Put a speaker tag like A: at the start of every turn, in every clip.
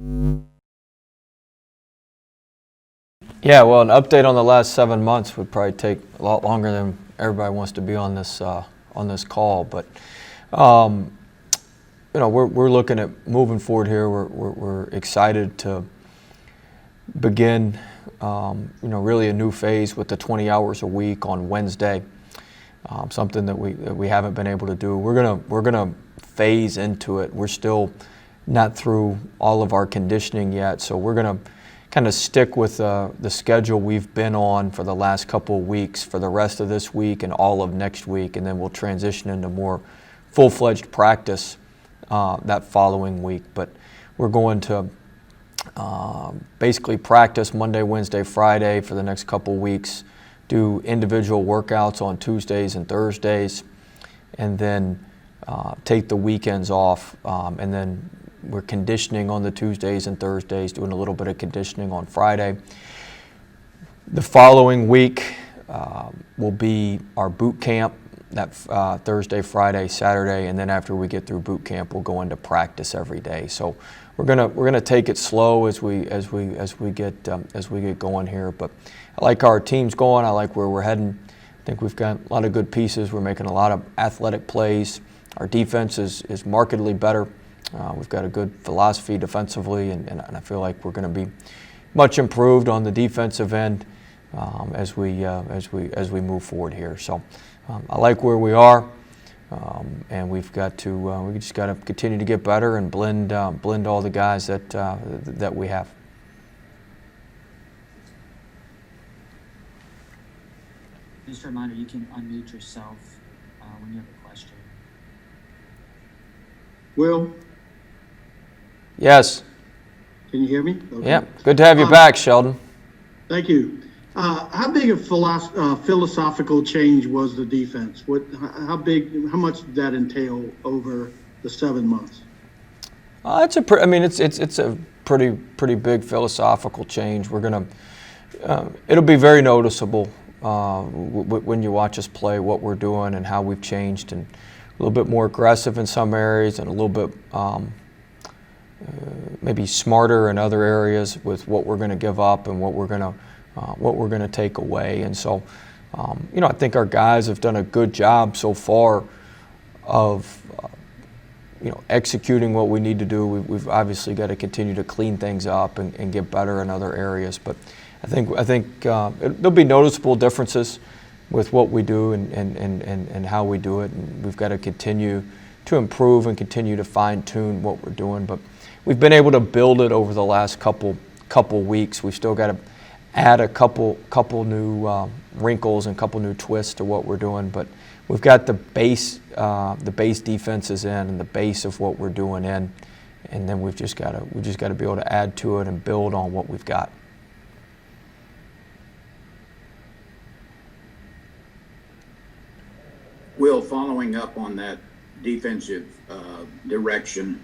A: Yeah, well, an update on the last 7 months would probably take a lot longer than everybody wants to be on this call. But we're looking at moving forward here. We're excited to begin really a new phase with the 20 hours a week on Wednesday. Something that we haven't been able to do. We're gonna phase into it. We're still not through all of our conditioning yet, so we're gonna kind of stick with the schedule we've been on for the last couple of weeks for the rest of this week and all of next week, and then we'll transition into more full-fledged practice that following week. But we're going to basically practice Monday, Wednesday, Friday for the next couple of weeks, do individual workouts on Tuesdays and Thursdays, and then take the weekends off, and then we're conditioning on the Tuesdays and Thursdays, doing a little bit of conditioning on Friday. The following week will be our boot camp, that Thursday, Friday, Saturday, and then after we get through boot camp, we'll go into practice every day. So we're gonna take it slow as we get going here. But I like our team's going. I like where we're heading. I think we've got a lot of good pieces. We're making a lot of athletic plays. Our defense is markedly better. We've got a good philosophy defensively, and I feel like we're going to be much improved on the defensive end as we move forward here. So I like where we are, and we just got to continue to get better and blend all the guys that we have.
B: Just a reminder, you can unmute yourself when you have a question.
C: Will,
A: Yes.
C: can you hear me? Okay.
A: Yeah. Good to have you back, Sheldon.
C: Thank you. How big a philosophical change was the defense? How much did that entail over the 7 months?
A: It's a pretty big philosophical change. It'll be very noticeable when you watch us play, what we're doing and how we've changed, and a little bit more aggressive in some areas and a little bit maybe smarter in other areas with what we're going to give up and what we're going to take away. And so, I think our guys have done a good job so far of executing what we need to do. We've obviously got to continue to clean things up and get better in other areas. But I think there'll be noticeable differences with what we do and how we do it. And we've got to continue to improve and continue to fine-tune what we're doing. But we've been able to build it over the last couple weeks. We've still got to add a couple new wrinkles and a couple new twists to what we're doing. But we've got the base defenses in and the base of what we're doing in, and then we've just got to be able to add to it and build on what we've got.
D: Will, following up on that defensive direction,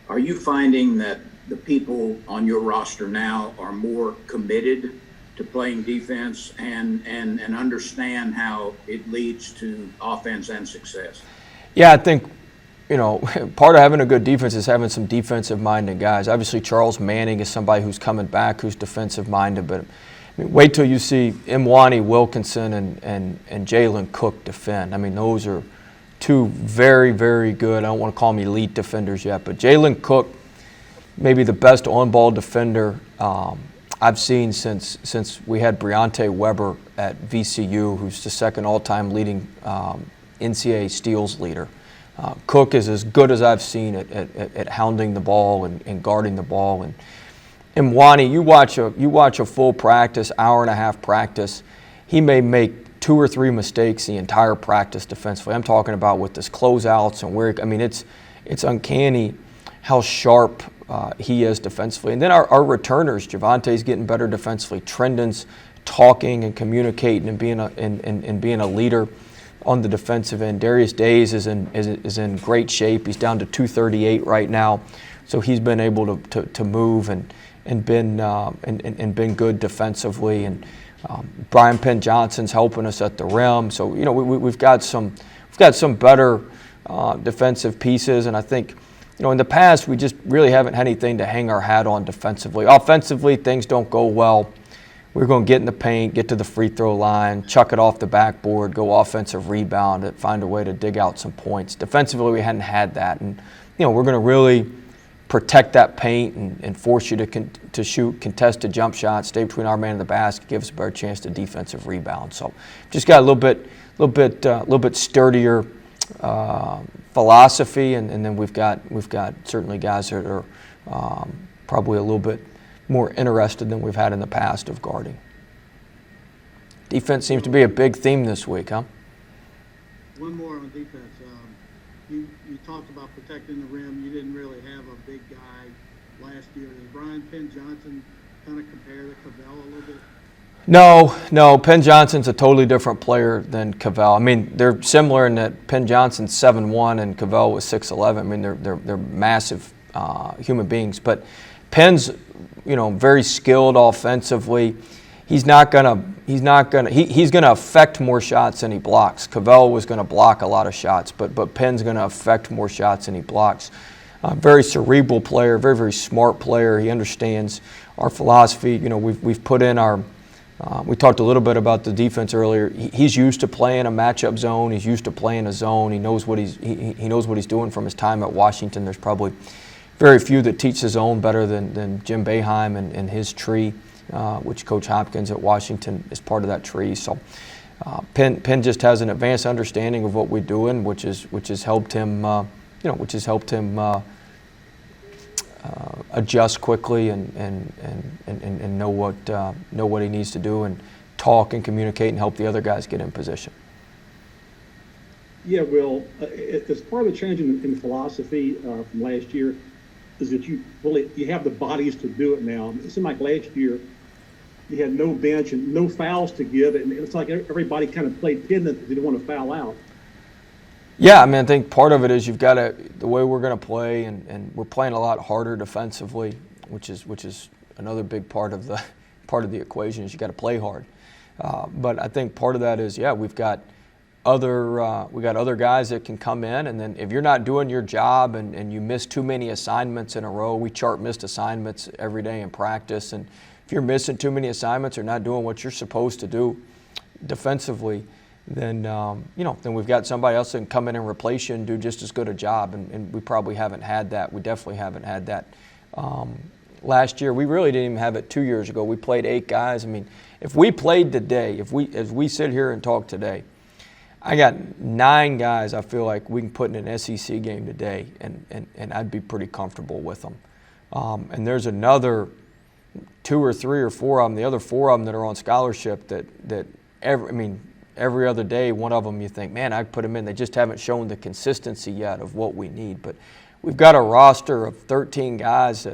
D: are you finding that the people on your roster now are more committed to playing defense and understand how it leads to offense and success?
A: Yeah, I think, part of having a good defense is having some defensive-minded guys. Obviously, Charles Manning is somebody who's coming back, who's defensive-minded, but wait till you see Imwani Wilkinson and Jalen Cook defend. Those are two very, very good, I don't want to call them elite defenders yet, but Jalen Cook, maybe the best on-ball defender I've seen since we had Briante Weber at VCU, who's the second all-time leading NCAA steals leader. Cook is as good as I've seen at hounding the ball and guarding the ball. And Imwani, you watch a full practice, hour and a half practice, he may make 2 or 3 mistakes the entire practice defensively. I'm talking about with his closeouts and where, it's uncanny how sharp he is defensively. And then our returners, Javante's getting better defensively. Trendon's talking and communicating and being a leader on the defensive end. Darius Days is in great shape. He's down to 238 right now, so he's been able to move and been good defensively. And Brian Penn Johnson's helping us at the rim. So we've got some better defensive pieces, and I think in the past, we just really haven't had anything to hang our hat on defensively. Offensively, things don't go well. We're going to get in the paint, get to the free throw line, chuck it off the backboard, go offensive rebound, find a way to dig out some points. Defensively, we hadn't had that. And, we're going to really protect that paint and force you to shoot contested jump shots, stay between our man and the basket, give us a better chance to defensive rebound. So just got a little bit sturdier philosophy, and then we've got certainly guys that are probably a little bit more interested than we've had in the past of guarding. Defense seems to be a big theme this week, huh?
C: One more on defense. You talked about protecting the rim. You didn't really have a big guy last year. Does Brian Penn Johnson kind of compare to Cavell a little bit?
A: No. Penn Johnson's a totally different player than Cavell. I mean, they're similar in that Penn Johnson's 7'1" and Cavell was 6'11". I mean, they're massive human beings. But Penn's, very skilled offensively. He's gonna affect more shots than he blocks. Cavell was gonna block a lot of shots, but Penn's gonna affect more shots than he blocks. Very cerebral player, very, very smart player. He understands our philosophy. We've put in our. We talked a little bit about the defense earlier. He's used to playing a matchup zone. He's used to playing a zone. He knows what he knows what he's doing from his time at Washington. There's probably very few that teach the zone better than Jim Boeheim and his tree, which Coach Hopkins at Washington is part of that tree. So Penn just has an advanced understanding of what we're doing, which has helped him adjust quickly and know what he needs to do and talk and communicate and help the other guys get in position.
E: Yeah, Will, as part of the change in philosophy from last year is that you have the bodies to do it now. It seemed like last year you had no bench and no fouls to give, and it's like everybody kind of played pin that they didn't want to foul out.
A: Yeah, I think part of it is you've got to the way we're going to play, and we're playing a lot harder defensively, which is another big part of the equation is you got to play hard. But I think part of that is we've got other guys that can come in, and then if you're not doing your job and you miss too many assignments in a row, we chart missed assignments every day in practice, and if you're missing too many assignments or not doing what you're supposed to do defensively, then then we've got somebody else that can come in and replace you and do just as good a job, and we probably haven't had that. We definitely haven't had that last year. We really didn't even have it 2 years ago. We played 8 guys. If we played today, as we sit here and talk today, I got 9 guys I feel like we can put in an SEC game today, and I'd be pretty comfortable with them. And there's another 2 or 3 or 4 of them, the other 4 of them that are on scholarship that every other day, one of them you think, man, I'd put them in. They just haven't shown the consistency yet of what we need. But we've got a roster of 13 guys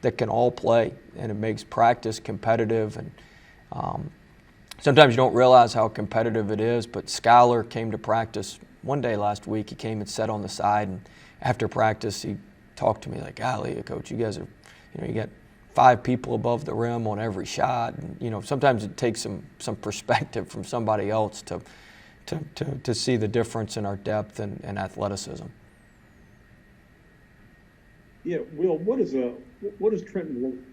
A: that can all play, and it makes practice competitive. And sometimes you don't realize how competitive it is, but Schuyler came to practice one day last week. He came and sat on the side, and after practice he talked to me like, golly, Coach, you guys are, you got 5 people above the rim on every shot. And, sometimes it takes some perspective from somebody else to see the difference in our depth and athleticism.
E: Yeah, Will, what is Trenton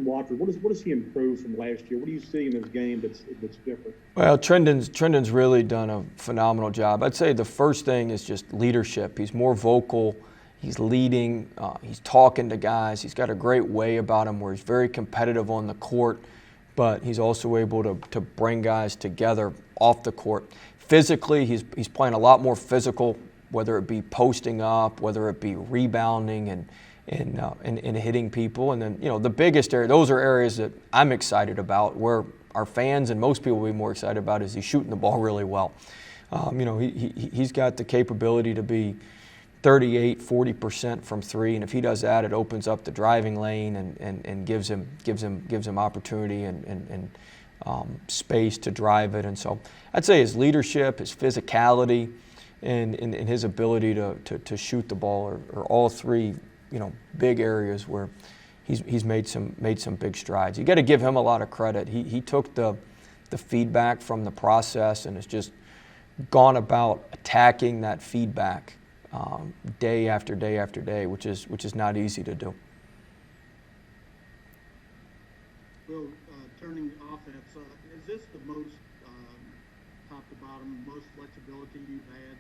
E: Watford? What does he improve from last year? What do you see in his game that's different?
A: Well, Trenton's really done a phenomenal job. I'd say the first thing is just leadership. He's more vocal. He's leading, he's talking to guys. He's got a great way about him where he's very competitive on the court, but he's also able to bring guys together off the court. Physically, he's playing a lot more physical, whether it be posting up, whether it be rebounding and hitting people. And then, the biggest area, those are areas that I'm excited about, where our fans and most people will be more excited about is he's shooting the ball really well. He's got the capability to be 38-40% from 3, and if he does that, it opens up the driving lane and gives him opportunity and space to drive it. And so I'd say his leadership, his physicality, and his ability to shoot the ball are all 3 big areas where he's made some big strides. You got to give him a lot of credit. He took the feedback from the process and has just gone about attacking that feedback day after day after day, which is not easy to do.
C: Well, turning to offense, is this the most, top to bottom, most flexibility you've had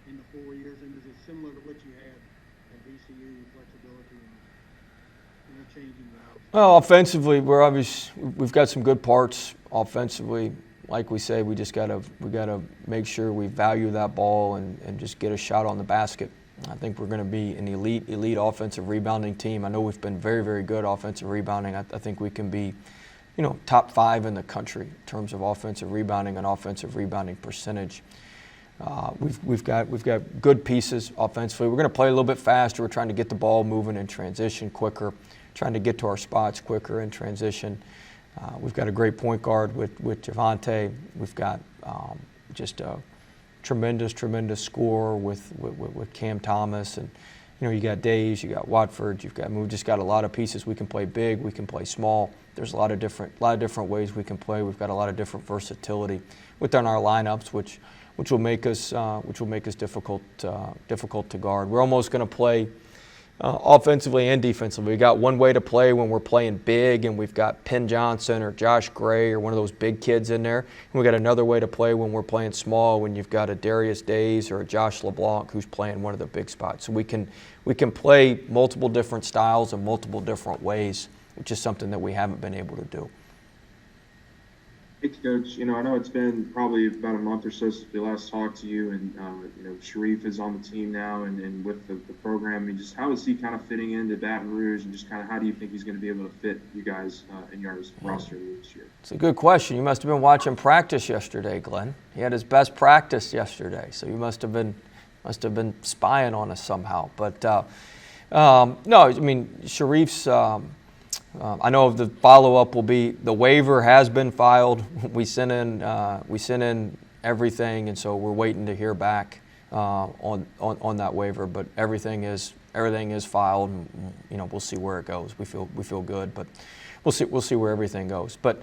C: in the 4 years? And is it similar to what you had at VCU, flexibility and interchanging routes?
A: Well, offensively, we've got some good parts offensively. Like we say, we gotta make sure we value that ball and just get a shot on the basket. I think we're going to be an elite offensive rebounding team. I know we've been very, very good offensive rebounding. I think we can be, top 5 in the country in terms of offensive rebounding and offensive rebounding percentage. We've got good pieces offensively. We're going to play a little bit faster. We're trying to get the ball moving in transition quicker, trying to get to our spots quicker in transition. We've got a great point guard with Javante. We've got just a tremendous scorer with Cam Thomas, and you got Days, you got Watford, we've just got a lot of pieces. We can play big, we can play small. There's a lot of different ways we can play. We've got a lot of different versatility within our lineups, which will make us difficult to guard. We're almost going to play offensively and defensively. We got one way to play when we're playing big, and we've got Penn Johnson or Josh Gray or one of those big kids in there. And we got another way to play when we're playing small, when you've got a Darius Days or a Josh LeBlanc who's playing one of the big spots. So we can play multiple different styles and multiple different ways, which is something that we haven't been able to do.
F: Thanks, Coach. I know it's been probably about a month or so since we last talked to you, and Sharif is on the team now, and with the program. And just how is he kind of fitting into Baton Rouge, and just kind of how do you think he's going to be able to fit you guys in your roster this year?
A: It's a good question. You must have been watching practice yesterday, Glenn. He had his best practice yesterday, so you must have been spying on us somehow. But no, I mean Sharif's. I know the follow-up will be the waiver has been filed. We sent in everything, and so we're waiting to hear back on that waiver. But everything is filed, and we'll see where it goes. We feel good, but we'll see where everything goes. But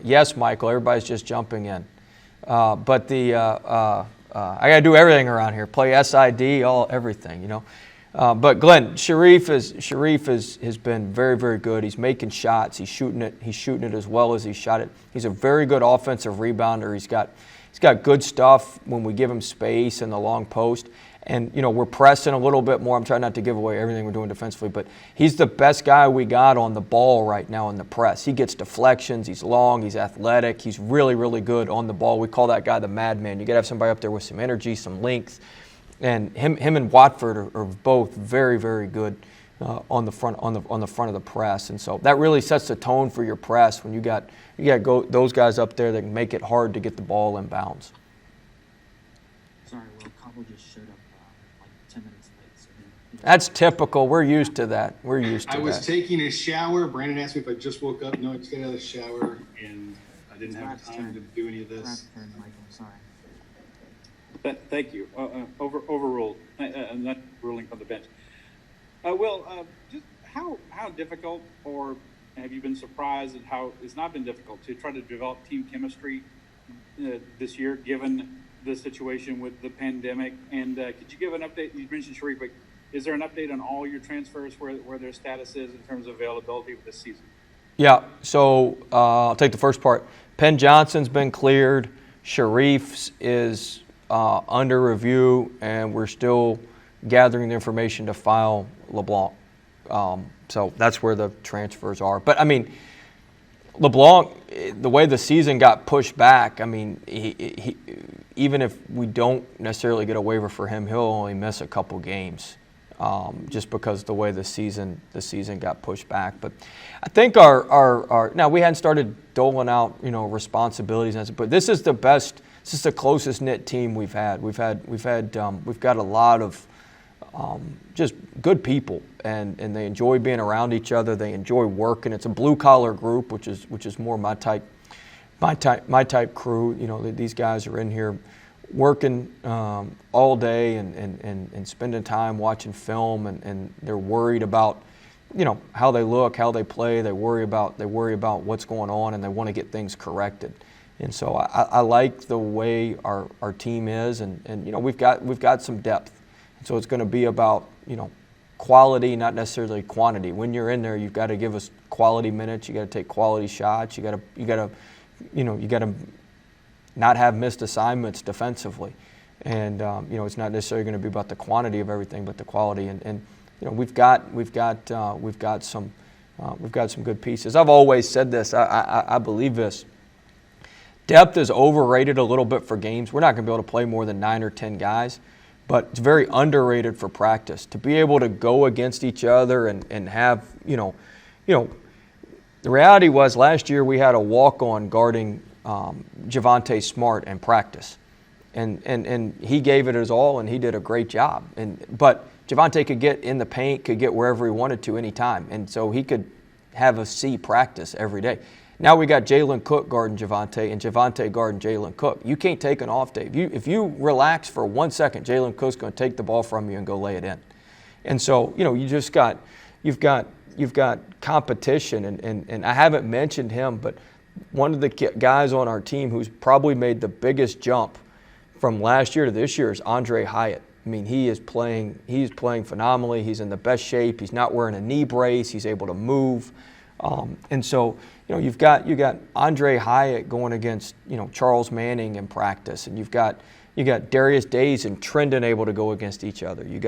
A: yes, Michael, everybody's just jumping in. But I got to do everything around here. Play SID, everything, But Glenn, Sharif has been very, very good. He's making shots. He's shooting it as well as he shot it. He's a very good offensive rebounder. He's got good stuff when we give him space in the long post. And we're pressing a little bit more. I'm trying not to give away everything we're doing defensively, but he's the best guy we got on the ball right now in the press. He gets deflections. He's long. He's athletic. He's really, really good on the ball. We call that guy the madman. You got to have somebody up there with some energy, some length. And him and Watford are both very, very good on the front of the press, and so that really sets the tone for your press when you got those guys up there that can make it hard to get the ball in bounds.
B: Sorry, Will, Cobble just showed up like 10 minutes late. So
A: That's typical. We're used to that.
G: I was taking a shower. Brandon asked me if I just woke up. No, I just got out of the shower, and I didn't have time to do any of this.
B: Michael, sorry.
H: Thank you. Overruled. Not ruling from the bench. Will, just how difficult, or have you been surprised at how it's not been difficult to try to develop team chemistry this year, given the situation with the pandemic? And could you give an update? You mentioned Sharif, but is there an update on all your transfers, where their status is in terms of availability for this season?
A: Yeah. So I'll take the first part. Penn Johnson's been cleared. Sharif's is under review, and we're still gathering the information to file LeBlanc. So that's where the transfers are. But, I mean, LeBlanc, the way the season got pushed back, I mean, he even if we don't necessarily get a waiver for him, he'll only miss a couple games just because the way the season got pushed back. But I think our now we hadn't started doling out responsibilities, but this is the best. This is the closest knit team we've had. We've got a lot of just good people, and they enjoy being around each other. They enjoy working. It's a blue collar group, which is more my type crew. These guys are in here working all day and spending time watching film, and they're worried about how they look, how they play. They worry about what's going on, and they want to get things corrected. And so I like the way our team is, and you know, we've got some depth. And so it's going to be about, you know, quality, not necessarily quantity. When you're in there, you've got to give us quality minutes. You got to take quality shots. You got to not have missed assignments defensively. And you know, it's not necessarily going to be about the quantity of everything, but the quality. And you know, we've got some good pieces. I've always said this. I believe this. Depth is overrated a little bit for games. We're not going to be able to play more than 9 or 10 guys, but it's very underrated for practice. To be able to go against each other and have, you know, the reality was last year we had a walk-on guarding Javonte Smart in practice. And he gave it his all, and he did a great job. But Javonte could get in the paint, could get wherever he wanted to anytime, and so he could have a C practice every day. Now we got Jalen Cook guarding Javonte and Javonte guarding Jalen Cook. You can't take an off day. If you relax for 1 second, Jalen Cook's going to take the ball from you and go lay it in. And so, you know, you've got competition, and I haven't mentioned him, but one of the guys on our team who's probably made the biggest jump from last year to this year is Andre Hyatt. I mean, he's playing phenomenally. He's in the best shape. He's not wearing a knee brace. He's able to move. And so, you know, you got Andre Hyatt going against, you know, Charles Manning in practice, and you've got Darius Days and Trendon able to go against each other. You've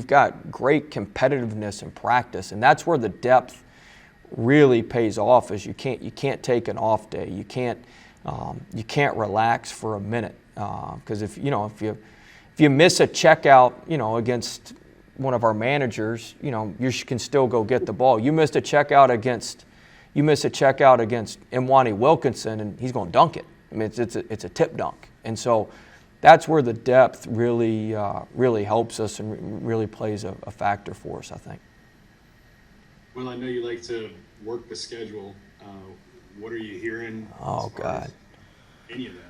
A: got great competitiveness in practice, and that's where the depth really pays off. Is you can't take an off day. You can't relax for a minute, because if you miss a checkout, you know, against one of our managers, you know, you can still go get the ball. You miss a checkout against Imwani Wilkinson, and he's going to dunk it. I mean, it's a tip dunk, and so that's where the depth really helps us and really plays a factor for us, I think.
G: Well, I know you like to work the schedule. What are you hearing?
A: Oh,
G: as far
A: God.
G: as any of that?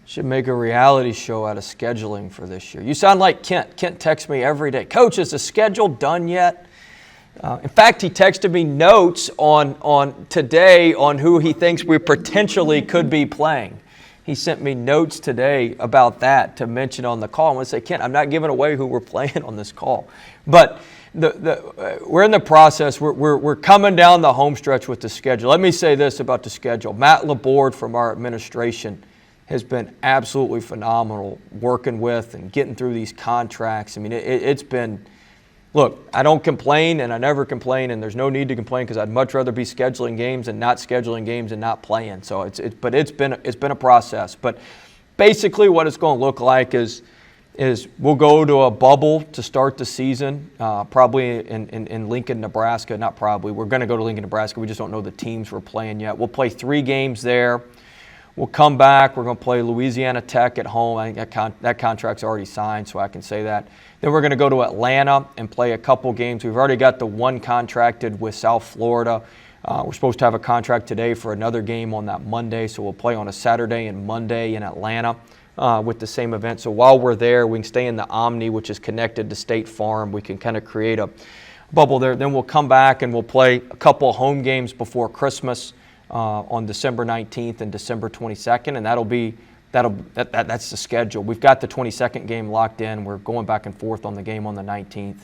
A: Should make a reality show out of scheduling for this year. You sound like Kent. Kent texts me every day. Coach, is the schedule done yet? In fact, he texted me notes on today on who he thinks we potentially could be playing. He sent me notes today about that to mention on the call. I want to say, Kent, I'm not giving away who we're playing on this call. But we're in the process. We're coming down the home stretch with the schedule. Let me say this about the schedule. Matt Laborde from our administration has been absolutely phenomenal working with and getting through these contracts. I mean, it's been, look, I don't complain, and I never complain, and there's no need to complain because I'd much rather be scheduling games and not scheduling games and not playing. So it's been a process. But basically what it's going to look like is we'll go to a bubble to start the season, probably in Lincoln, Nebraska. Not probably. We're going to go to Lincoln, Nebraska. We just don't know the teams we're playing yet. We'll play 3 games there. We'll come back. We're going to play Louisiana Tech at home. I think that contract's already signed, so I can say that. Then we're going to go to Atlanta and play a couple games. We've already got the one contracted with South Florida. We're supposed to have a contract today for another game on that Monday, so we'll play on a Saturday and Monday in Atlanta with the same event. So while we're there, we can stay in the Omni, which is connected to State Farm. We can kind of create a bubble there. Then we'll come back and we'll play a couple of home games before Christmas. On December 19th and December 22nd, and that's the schedule. We've got the 22nd game locked in. We're going back and forth on the game on the 19th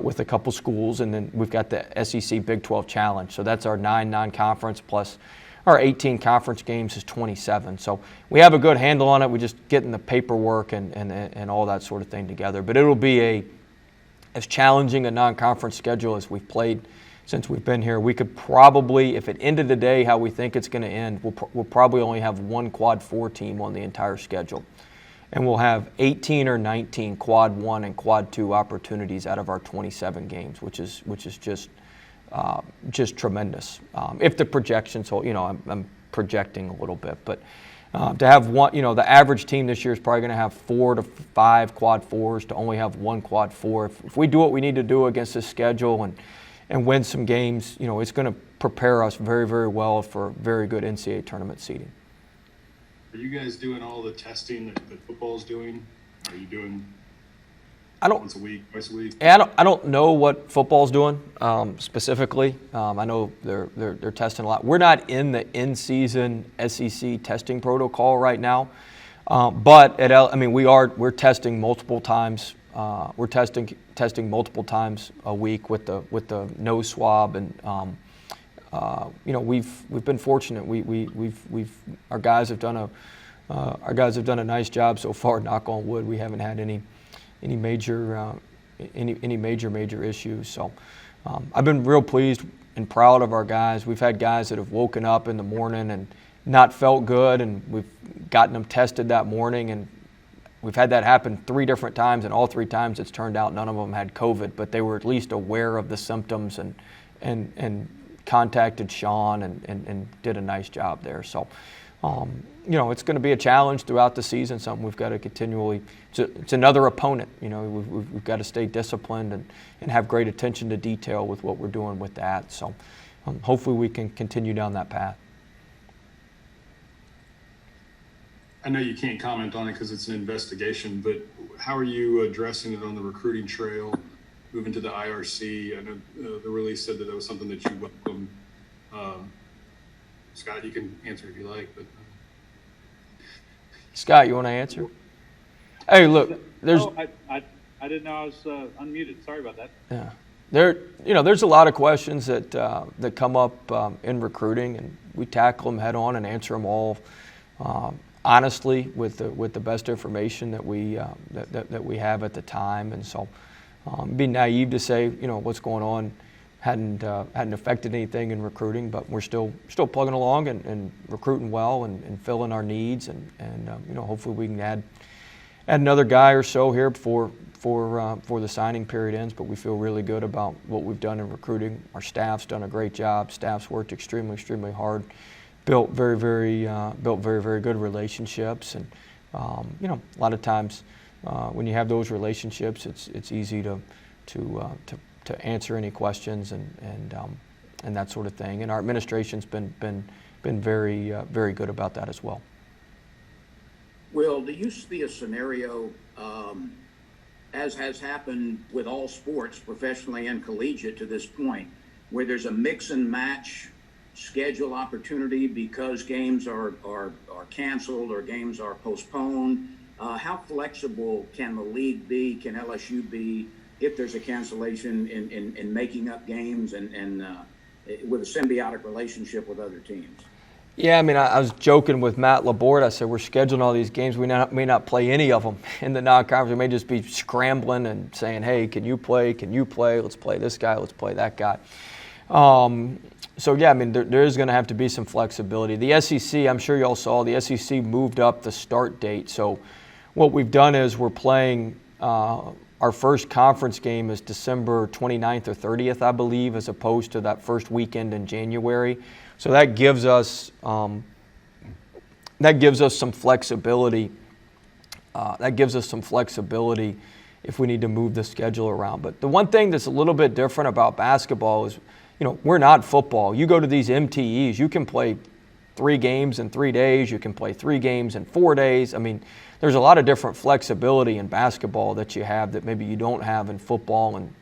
A: with a couple schools, and then we've got the SEC Big 12 Challenge. So that's our 9 non-conference plus our 18 conference games is 27. So we have a good handle on it. We're just getting the paperwork and all that sort of thing together. But it'll be as challenging a non-conference schedule as we've played since we've been here. We could probably, if it ended today how we think it's going to end, we'll probably only have one Quad 4 team on the entire schedule. And we'll have 18 or 19 Quad 1 and Quad 2 opportunities out of our 27 games, which is just tremendous. If the projections hold, I'm projecting a little bit, but to have one, the average team this year is probably going to have 4 to 5 Quad 4s. To only have one Quad 4, if we do what we need to do against this schedule and win some games, it's going to prepare us very, very well for very good NCAA tournament seeding.
G: Are you guys doing all the testing that football's doing? Are you doing
A: I don't.
G: Once a week, twice a week?
A: Yeah, I don't know what football's doing specifically. I know they're testing a lot. We're not in the in-season SEC testing protocol right now, but we're testing multiple times. We're testing multiple times a week with the nose swab, and we've been fortunate. Our guys have done a nice job so far. Knock on wood, we haven't had any major issues. So I've been real pleased and proud of our guys. We've had guys that have woken up in the morning and not felt good, and we've gotten them tested that morning, and we've had that happen 3 different times, and all 3 times it's turned out none of them had COVID, but they were at least aware of the symptoms and contacted Sean and did a nice job there. So it's going to be a challenge throughout the season, something we've got to continually, it's another opponent. We've got to stay disciplined and have great attention to detail with what we're doing with that. So hopefully we can continue down that path.
G: I know you can't comment on it because it's an investigation, but how are you addressing it on the recruiting trail, moving to the IRC? I know the release said that was something that you welcomed. Scott, you can answer if you like, but
A: Scott, you want to answer? Hey, look, there's.
H: Oh, I didn't know I was unmuted. Sorry about that.
A: Yeah, there's a lot of questions that come up in recruiting, and we tackle them head on and answer them all honestly with the best information that we have at the time. And so, it'd be naive to say what's going on hadn't affected anything in recruiting, but we're still plugging along and recruiting well and filling our needs, and hopefully we can add another guy or so here before the signing period ends. But we feel really good about what we've done in recruiting. Our staff's done a great job. Staff's worked extremely hard. Built very good relationships, and a lot of times when you have those relationships, it's easy to answer any questions and that sort of thing. And our administration's been very good about that as well.
D: Will, do you see a scenario, as has happened with all sports, professionally and collegiate to this point, where there's a mix and match schedule opportunity because games are canceled or games are postponed? How flexible can the league be? Can LSU be if there's a cancellation in making up games and with a symbiotic relationship with other teams?
A: Yeah, I was joking with Matt Laborde. I said we're scheduling all these games. We may not play any of them in the non-conference. We may just be scrambling and saying, hey, can you play? Let's play this guy. Let's play that guy. So, yeah, there is going to have to be some flexibility. The SEC, I'm sure you all saw, the SEC moved up the start date. So what we've done is we're playing our first conference game is December 29th or 30th, I believe, as opposed to that first weekend in January. So that gives us some flexibility. If we need to move the schedule around. But the one thing that's a little bit different about basketball is, we're not football. You go to these MTEs, you can play 3 games in 3 days. You can play 3 games in 4 days. There's a lot of different flexibility in basketball that you have that maybe you don't have in football, and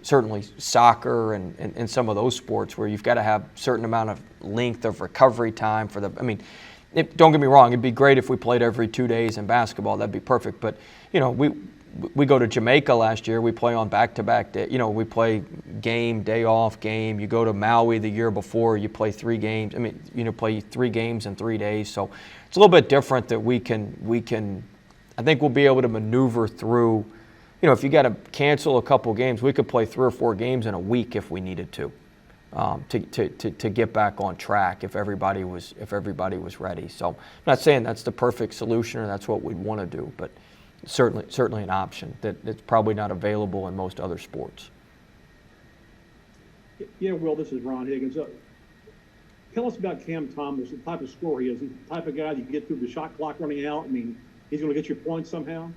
A: certainly soccer and some of those sports where you've got to have a certain amount of length of recovery time for the. Don't get me wrong. It'd be great if we played every 2 days in basketball. That'd be perfect. But we go to Jamaica last year. We play on back-to-back day. We play game, day off, game. You go to Maui the year before. You play 3 games. Play 3 games in 3 days. So it's a little bit different that we can. I think we'll be able to maneuver through. If you got to cancel a couple games, we could play 3 or 4 games in a week if we needed to get back on track if everybody was ready. So I'm not saying that's the perfect solution or that's what we'd want to do, but certainly an option that's probably not available in most other sports.
E: Yeah, Will, this is Ron Higgins. Tell us about Cam Thomas, the type of scorer he is. He's the type of guy that you get through the shot clock running out. He's going to get you points somehow.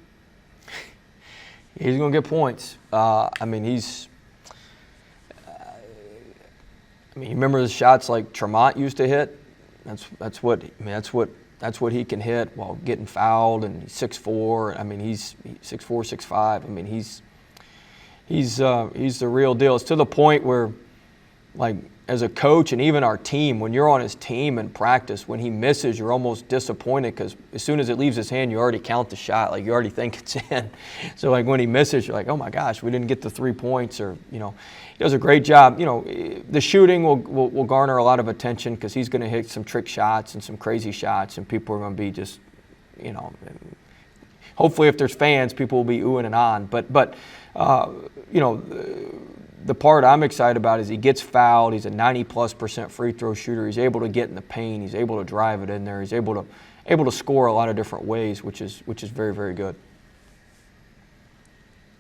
A: He's going to get points. He's. You remember the shots like Tremont used to hit? That's what he can hit while getting fouled, and he's 6'4". He's 6'4", 6'5". He's the real deal. It's to the point where, like, as a coach and even our team, when you're on his team in practice, when he misses, you're almost disappointed because as soon as it leaves his hand, you already count the shot. Like, you already think it's in. So, like, when he misses, you're like, oh, my gosh, we didn't get the 3 points, or, you know. He does a great job. You know, the shooting will garner a lot of attention because he's going to hit some trick shots and some crazy shots, and people are going to be just, you know, hopefully if there's fans, people will be oohing and on. But you know, the part I'm excited about is he gets fouled. He's a 90+% free throw shooter. He's able to get in the paint. He's able to drive it in there. He's able to score a lot of different ways, which is very, very good.